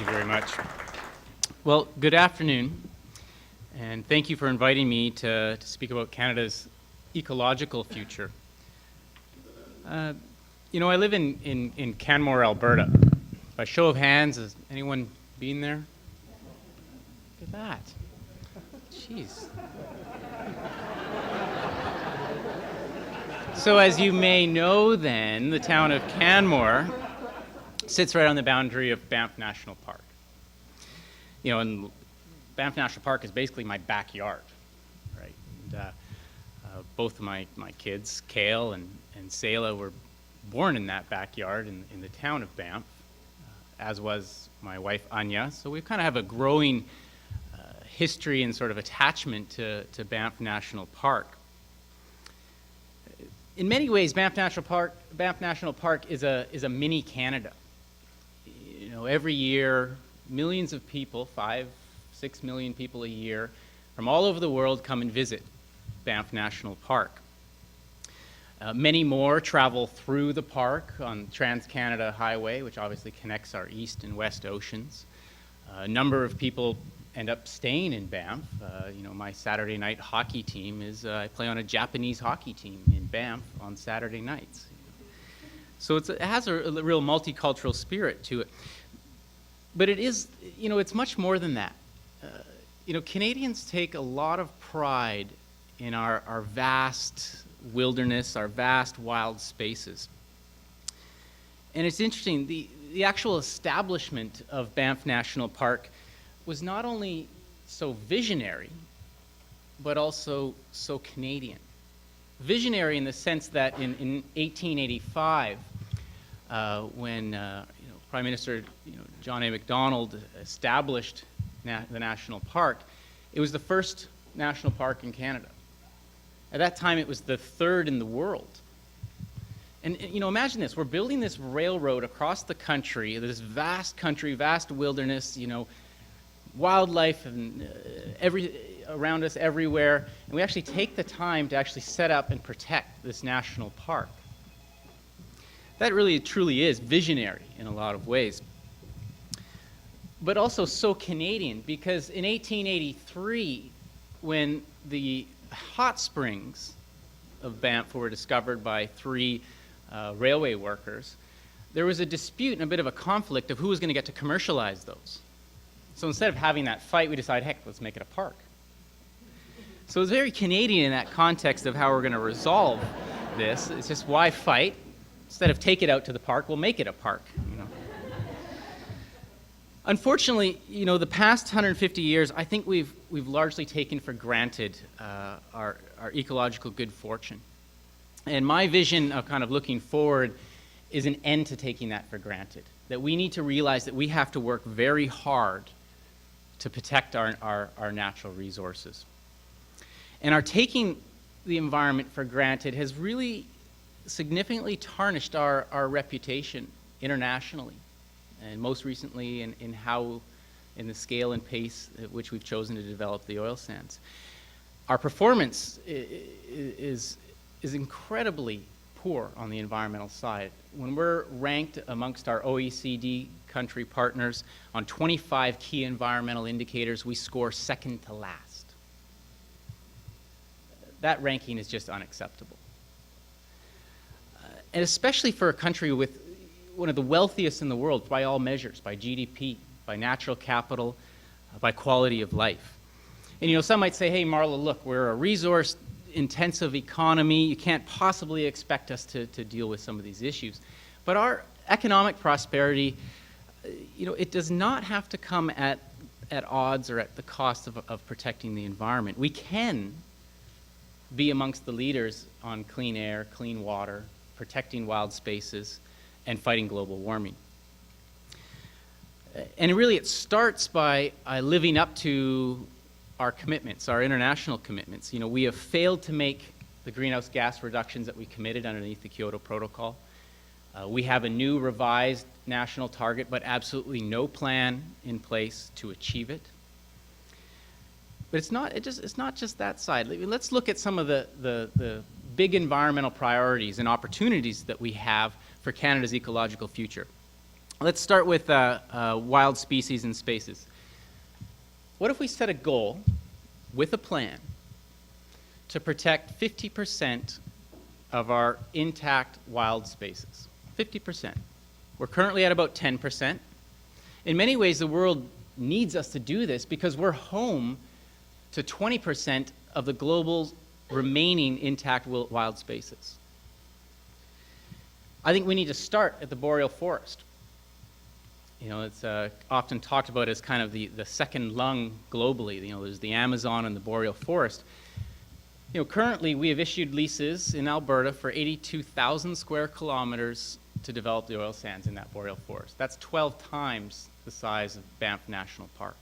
you very much. Well, good afternoon, and thank you for inviting me to speak about Canada's ecological future. I live in Canmore, Alberta. By show of hands, has anyone been there? Look at that. Jeez. So as you may know then, the town of Canmore sits right on the boundary of Banff National Park. And Banff National Park is basically my backyard, right? And, both of my kids, Kale and Selah, were born in that backyard in the town of Banff, as was my wife, Anya. So we kind of have a growing history and sort of attachment to Banff National Park. In many ways, Banff National Park is a mini Canada. Every year, millions of people, 5-6 million people a year, from all over the world come and visit Banff National Park. Many more travel through the park on Trans-Canada Highway, which obviously connects our east and west oceans. A number of people end up staying in Banff. My Saturday night hockey team I play on a Japanese hockey team in Banff on Saturday nights. So it has a real multicultural spirit to it. But it is, it's much more than that. Canadians take a lot of pride in our vast wilderness, our vast wild spaces. And it's interesting, the actual establishment of Banff National Park was not only so visionary, but also so Canadian. Visionary in the sense that in 1885, when Prime Minister John A. Macdonald established the national park, it was the first national park in Canada. At that time, it was the third in the world. And imagine this: we're building this railroad across the country, vast wilderness, wildlife and around us everywhere, and we actually take the time to actually set up and protect this national park. That really truly is visionary in a lot of ways. But also so Canadian, because in 1883, when the hot springs of Banff were discovered by 3 railway workers, there was a dispute and a bit of a conflict of who was going to get to commercialize those. So instead of having that fight, we decided, heck, let's make it a park. So it's very Canadian in that context of how we're going to resolve this. It's just, why fight? Instead of take it out to the park, we'll make it a park. Unfortunately, the past 150 years, I think we've largely taken for granted our ecological good fortune. And my vision of kind of looking forward is an end to taking that for granted. That we need to realize that we have to work very hard to protect our natural resources. And our taking the environment for granted has really significantly tarnished our reputation internationally, and most recently in the scale and pace at which we've chosen to develop the oil sands. Our performance is incredibly poor on the environmental side. When we're ranked amongst our OECD country partners on 25 key environmental indicators, we score second to last. That ranking is just unacceptable. And especially for a country with one of the wealthiest in the world by all measures, by GDP, by natural capital, by quality of life. And some might say, hey, Marlo, look, we're a resource-intensive economy. You can't possibly expect us to deal with some of these issues. But our economic prosperity, it does not have to come at odds or at the cost of protecting the environment. We can be amongst the leaders on clean air, clean water, protecting wild spaces, and fighting global warming. And really it starts by living up to our commitments, our international commitments. We have failed to make the greenhouse gas reductions that we committed underneath the Kyoto Protocol. We have a new revised national target, but absolutely no plan in place to achieve it. But it's not just that side. Let's look at some of the big environmental priorities and opportunities that we have for Canada's ecological future. Let's start with wild species and spaces. What if we set a goal with a plan to protect 50% of our intact wild spaces? 50%. We're currently at about 10%. In many ways, the world needs us to do this because we're home to 20% of the global remaining intact wild spaces. I think we need to start at the boreal forest. You know, it's often talked about as kind of the second lung globally. You know, there's the Amazon and the boreal forest. You know, currently we have issued leases in Alberta for 82,000 square kilometers to develop the oil sands in that boreal forest. That's 12 times the size of Banff National Park.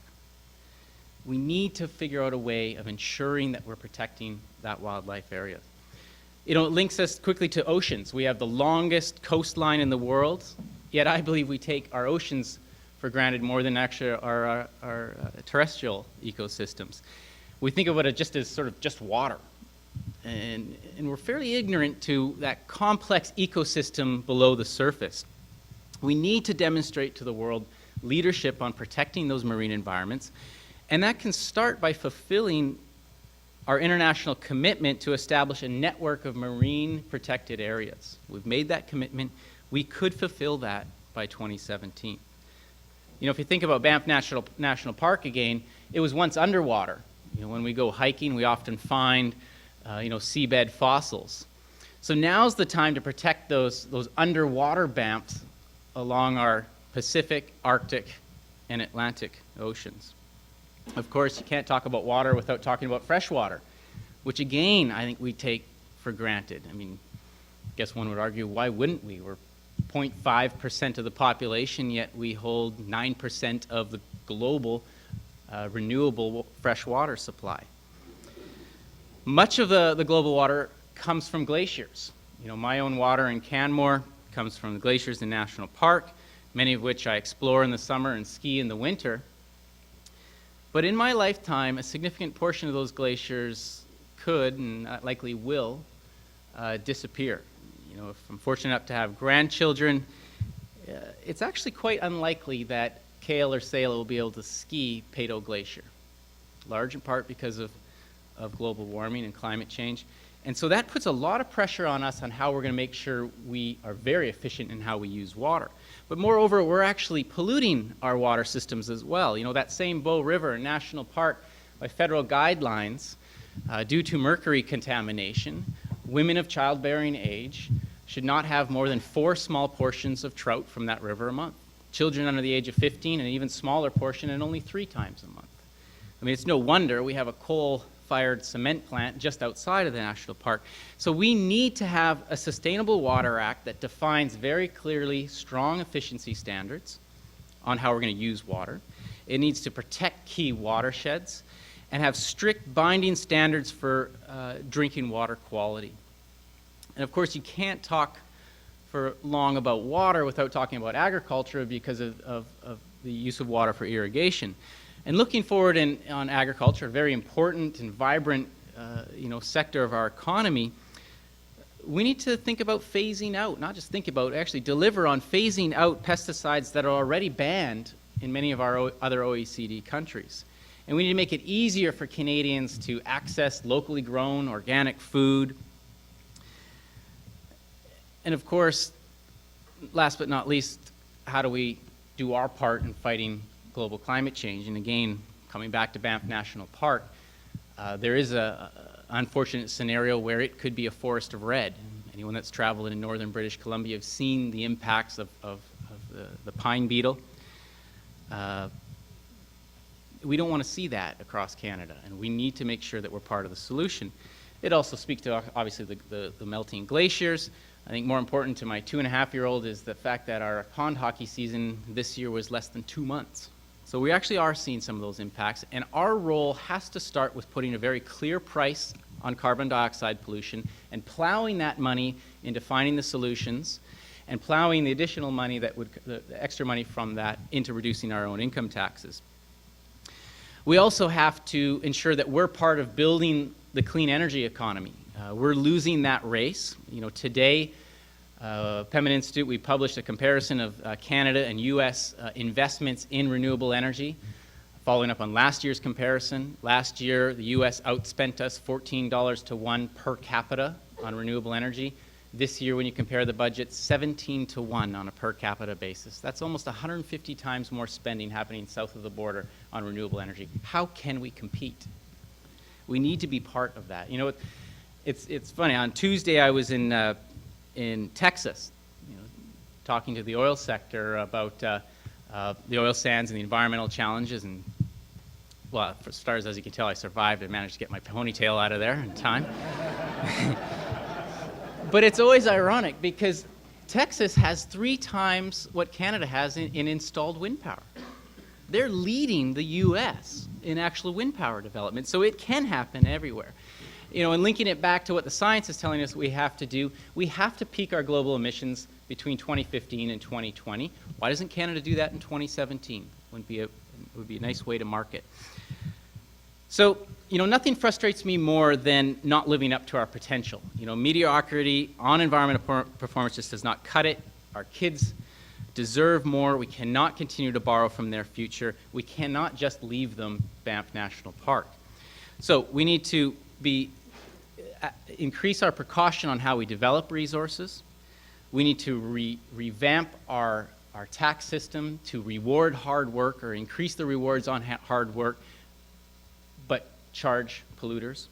We need to figure out a way of ensuring that we're protecting that wildlife area. You know, it links us quickly to oceans. We have the longest coastline in the world, yet I believe we take our oceans for granted more than actually our terrestrial ecosystems. We think of it just as sort of just water. And we're fairly ignorant to that complex ecosystem below the surface. We need to demonstrate to the world leadership on protecting those marine environments, and that can start by fulfilling our international commitment to establish a network of marine protected areas. We've made that commitment. We could fulfill that by 2017. You know, if you think about Banff National Park again, it was once underwater. You know, when we go hiking, we often find seabed fossils. So now's the time to protect those underwater Banffs along our Pacific, Arctic, and Atlantic oceans. Of course, you can't talk about water without talking about fresh water, which again, I think we take for granted. I mean, I guess one would argue, why wouldn't we? We're 0.5% of the population, yet we hold 9% of the global renewable fresh water supply. Much of the global water comes from glaciers. You know, my own water in Canmore comes from the glaciers in National Park, many of which I explore in the summer and ski in the winter. But in my lifetime, a significant portion of those glaciers could, and likely will, disappear. You know, if I'm fortunate enough to have grandchildren, it's actually quite unlikely that Kale or Sayla will be able to ski Peyto Glacier, large in part because of global warming and climate change. And so that puts a lot of pressure on us on how we're going to make sure we are very efficient in how we use water. But moreover, we're actually polluting our water systems as well. You know, that same Bow River National Park, by federal guidelines, due to mercury contamination, women of childbearing age should not have more than 4 small portions of trout from that river a month. Children under the age of 15, an even smaller portion, and only 3 times a month. I mean, it's no wonder we have a coal-fired cement plant just outside of the national park. So we need to have a Sustainable Water Act that defines very clearly strong efficiency standards on how we're going to use water. It needs to protect key watersheds and have strict binding standards for drinking water quality. And of course, you can't talk for long about water without talking about agriculture because of the use of water for irrigation. And looking forward on agriculture, a very important and vibrant sector of our economy, we need to think about phasing out, not just think about, actually deliver on phasing out pesticides that are already banned in many of our other OECD countries. And we need to make it easier for Canadians to access locally grown organic food. And of course, last but not least, how do we do our part in fighting global climate change? And again, coming back to Banff National Park, there is an unfortunate scenario where it could be a forest of red. Anyone that's traveled in northern British Columbia have seen the impacts of the pine beetle. We don't want to see that across Canada, and we need to make sure that we're part of the solution. It also speaks to, obviously, the melting glaciers. I think more important to my 2.5-year-old is the fact that our pond hockey season this year was less than 2 months. So we actually are seeing some of those impacts, and our role has to start with putting a very clear price on carbon dioxide pollution and plowing that money into finding the solutions and plowing the additional money the extra money from that into reducing our own income taxes. We also have to ensure that we're part of building the clean energy economy. We're losing that race. You know, today, Pembina Institute, we published a comparison of Canada and U.S. Investments in renewable energy. Following up on last year's comparison, last year the U.S. outspent us $14 to 1 per capita on renewable energy. This year, when you compare the budgets, 17 to 1 on a per capita basis. That's almost 150 times more spending happening south of the border on renewable energy. How can we compete? We need to be part of that. You know, it's funny. On Tuesday, I was in Texas, talking to the oil sector about the oil sands and the environmental challenges. And, well, for starters, as you can tell, I survived. I managed to get my ponytail out of there in time. But it's always ironic because Texas has 3 times what Canada has in installed wind power. They're leading the U.S. in actual wind power development, so it can happen everywhere. And linking it back to what the science is telling us we have to do, we have to peak our global emissions between 2015 and 2020. Why doesn't Canada do that in 2017? It would be a nice way to market. So, nothing frustrates me more than not living up to our potential. Mediocrity on environmental performance just does not cut it. Our kids deserve more. We cannot continue to borrow from their future. We cannot just leave them Banff National Park. So we need to increase our precaution on how we develop resources. We need to revamp our tax system to reward hard work or increase the rewards on hard work, but charge polluters.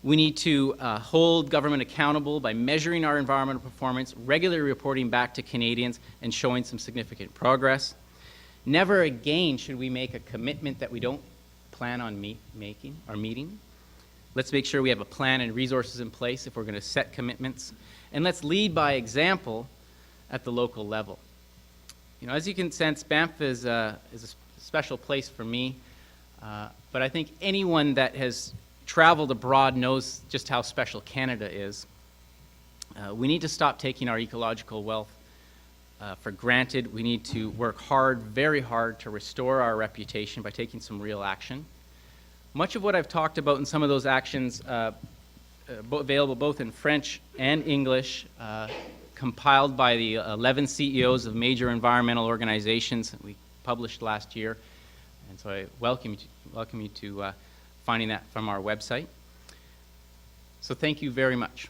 We need to hold government accountable by measuring our environmental performance, regularly reporting back to Canadians, and showing some significant progress. Never again should we make a commitment that we don't plan on making or meeting. Let's make sure we have a plan and resources in place if we're going to set commitments. And let's lead by example at the local level. As you can sense, Banff is a special place for me. But I think anyone that has traveled abroad knows just how special Canada is. We need to stop taking our ecological wealth for granted. We need to work hard, very hard, to restore our reputation by taking some real action. Much of what I've talked about in some of those actions, available both in French and English, compiled by the 11 CEOs of major environmental organizations that we published last year. And so I welcome you to finding that from our website. So thank you very much.